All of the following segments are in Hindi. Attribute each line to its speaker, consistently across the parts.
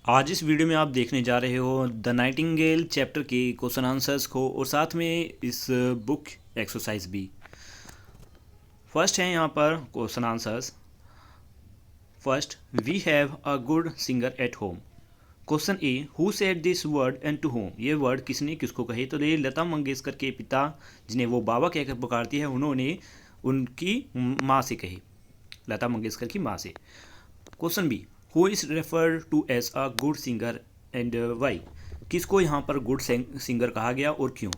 Speaker 1: आज इस वीडियो में आप देखने जा रहे हो द नाइटिंगेल चैप्टर के क्वेश्चन आंसर्स को और साथ में इस बुक एक्सरसाइज भी। फर्स्ट है यहाँ पर question answers. First, we have a good singer at home. Question A, who said this word and to whom. ये वर्ड किसने किसको कही? तो ये लता मंगेशकर के पिता, जिन्हें वो बाबा कहकर पुकारती है, उन्होंने उनकी माँ से कही, लता मंगेशकर की माँ से। Question B, who is refer to as a good singer and why. किसको यहाँ पर गुड सिंगर कहा गया और क्यों?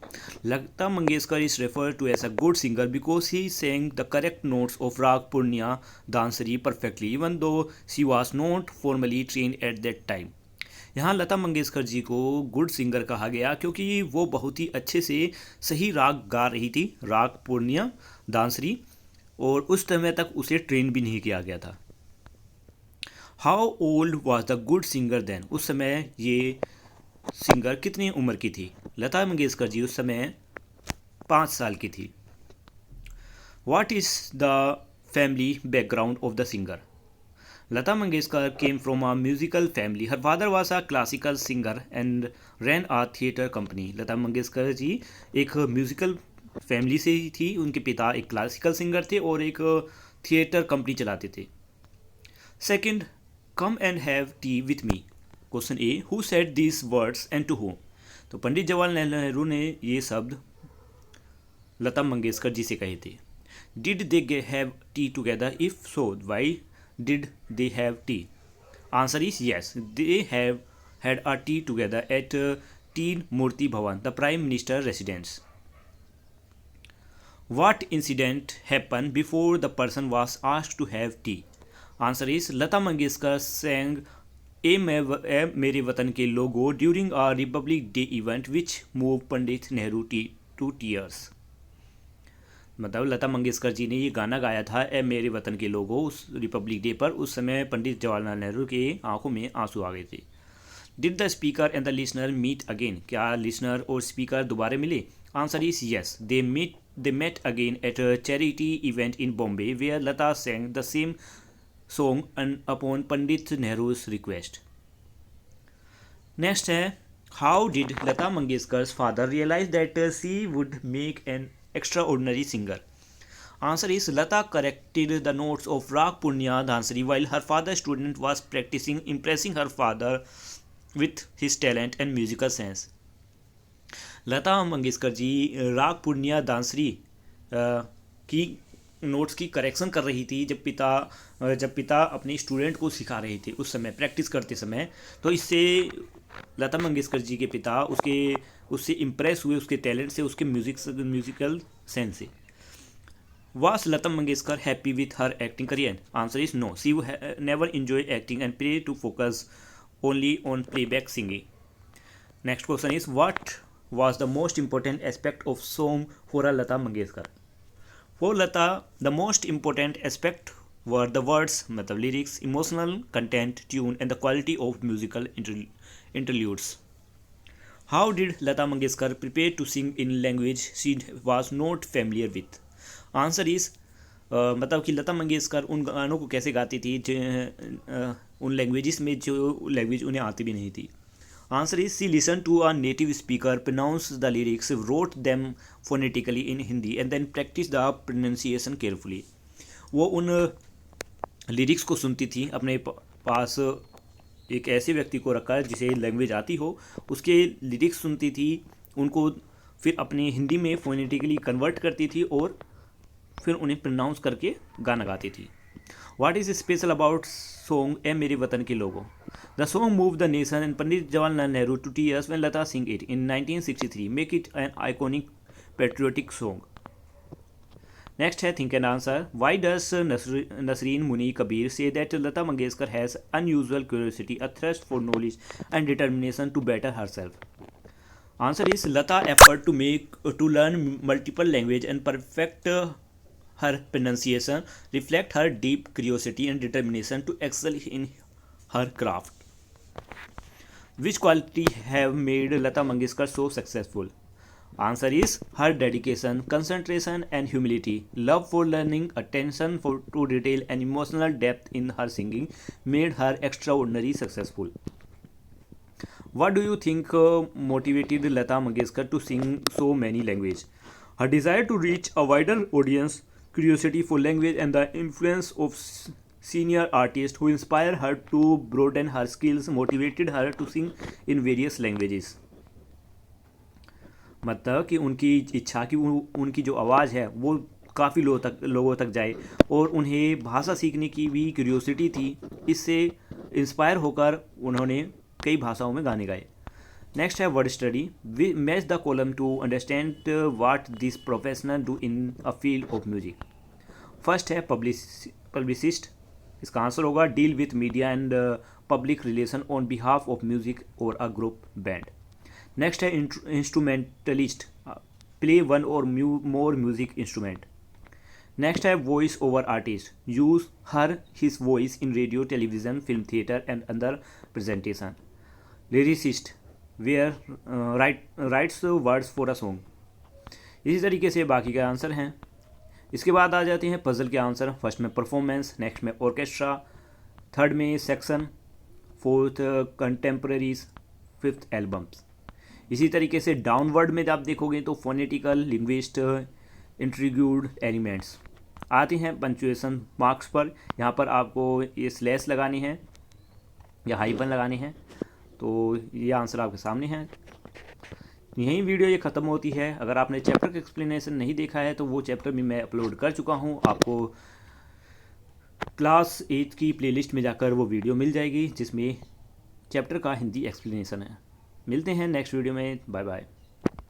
Speaker 1: Lata Mangeshkar is refer to as a good singer because he sang the correct notes of raag Purnia Dhanashri perfectly even though she was not formally train at that time. यहाँ लता मंगेशकर जी को गुड सिंगर कहा गया क्योंकि वो बहुत ही अच्छे से सही राग गा रही थी, राग पूर्णिया दांसरी, और उस समय तक उसे ट्रेन भी नहीं किया गया था। How old was the good singer then. उस समय ये सिंगर कितनी उम्र की थी? लता मंगेशकर जी उस समय 5 साल की थी। What is the family background of the singer. Lata Mangeshkar came from a musical family. Her father was a classical singer and ran a theatre company. Lata Mangeshkar ji एक म्यूजिकल फैमिली से ही थी। उनके पिता एक क्लासिकल सिंगर थे और एक थिएटर कंपनी चलाते थे। Second, come and have tea with me. Question A, who said these words and to whom. तो पंडित जवाहरलाल नेहरू ने ये शब्द लता मंगेशकर जी से कहे थे। Did they have tea together? If so why did they have tea? Answer is yes, they have had a tea together at Teen Murti Bhavan, the prime minister residence. What incident happened before the person was asked to have tea? Answer is Lata Mangeshkar sang Ae Mere Watan Ke Logo during a republic day event which move Pandit Nehru to tears. मतलब लता मंगेशकर जी ने ये गाना गाया था ए मेरे वतन के लोगो उस रिपब्लिक डे पर। उस समय पंडित जवाहरलाल नेहरू के आंखों में आंसू आ गए थे। Did the speaker and the listener meet again. क्या लिसनर और स्पीकर दोबारा मिले? Answer is yes, they met again at a charity event in Bombay where Lata sang the same song upon Pandit Nehru's request. Next है, how did Lata Mangeshkar's father realize that she would make an extraordinary singer? Answer is Lata corrected the notes of Rag Punya Dhansari while her father's student was practicing, impressing her father with his talent and musical sense. लता मंगेशकर जी राग पूर्णिया दांसरी की नोट्स की करेक्शन कर रही थी जब पिता अपने स्टूडेंट को सिखा रहे थे उस समय प्रैक्टिस करते समय। तो इससे लता मंगेशकर जी के पिता उससे इम्प्रेस हुए, उसके टैलेंट से, उसके म्यूजिकल सेंस से। Was Lata Mangeshkar happy with her acting career? Answer is no. She never enjoyed acting and preferred to focus only on playback singing. Next question is, what was the most important aspect of song for Lata Mangeshkar? For Lata, the most important aspect were the words, मतलब lyrics, emotional content, tune, and the quality of musical interludes. How did Lata Mangeshkar prepare to sing in language she was not familiar with? Answer is मतलब कि लता मंगेशकर उन गानों को कैसे गाती थी उन लैंग्वेजेस में जो लैंग्वेज उन्हें आती भी नहीं थी। Answer is she listened to a native speaker, pronounced the lyrics, wrote them phonetically in Hindi and then practiced the pronunciation carefully. वो उन लिरिक्स को सुनती थी, अपने पास एक ऐसे व्यक्ति को रखा जिसे लैंग्वेज आती हो, उसके लिरिक्स सुनती थी, उनको फिर अपने हिंदी में फोनेटिकली कन्वर्ट करती थी और फिर उन्हें प्रोनाउंस करके गाना गाती थी। What is special about song ए मेरे वतन के लोगों? The song moved the nation and Pandit Jawaharlal Nehru to tears when Lata sang it in 1963, make it an iconic patriotic song. Next है think and answer. Why does Nasreen Muni Kabir say that Lata Mangeshkar has unusual curiosity, a thirst for knowledge and determination to better herself? Answer is Lata effort to learn multiple language and perfect her pronunciation reflect her deep curiosity and determination to excel in her craft. Which quality have made Lata Mangeshkar so successful? Answer is her dedication, concentration and humility, love for learning, attention to detail and emotional depth in her singing made her extraordinarily successful. What do you think motivated Lata Mangeshkar to sing so many languages? Her desire to reach a wider audience, curiosity for language, and the influence of senior artists who inspire her to broaden her skills motivated her to sing in various languages. मतलब कि उनकी इच्छा कि उनकी जो आवाज़ है वो काफ़ी लोगों तक जाए, और उन्हें भाषा सीखने की भी क्यूरियोसिटी थी। इससे इंस्पायर होकर उन्होंने कई भाषाओं में गाने गाए। नेक्स्ट है word study. We match the column to understand what this professional do in a field of music. First है पब्लिसिस्ट। इसका आंसर होगा deal with media and public relation on behalf of music or a group band. Next है instrumentalist, play one or more music instrument. Next है voice over artist, use her his voice in radio, television, film theatre and other presentation. Lyricist, where rights words for a song. इसी तरीके से बाकी के आंसर हैं। इसके बाद आ जाते हैं पजल के आंसर। फर्स्ट में परफॉर्मेंस, नेक्स्ट में ऑर्केस्ट्रा, थर्ड में section, fourth contemporaries, fifth albums. इसी तरीके से डाउनवर्ड में आप देखोगे तो फोनेटिकल, लिंग्विस्ट, इंट्रीग्यूड एलिमेंट्स। आते हैं पंचुएशन मार्क्स पर। यहाँ पर आपको ये स्लैश लगानी है या हाइफन लगानी है, तो ये आंसर आपके सामने है। यही वीडियो ये ख़त्म होती है। अगर आपने चैप्टर का एक्सप्लेनेशन नहीं देखा है तो वो चैप्टर भी मैं अपलोड कर चुका हूँ। आपको क्लास 8 की प्लेलिस्ट में जाकर वो वीडियो मिल जाएगी जिसमें चैप्टर का हिंदी एक्सप्लेनेशन है। मिलते हैं नेक्स्ट वीडियो में। Bye bye.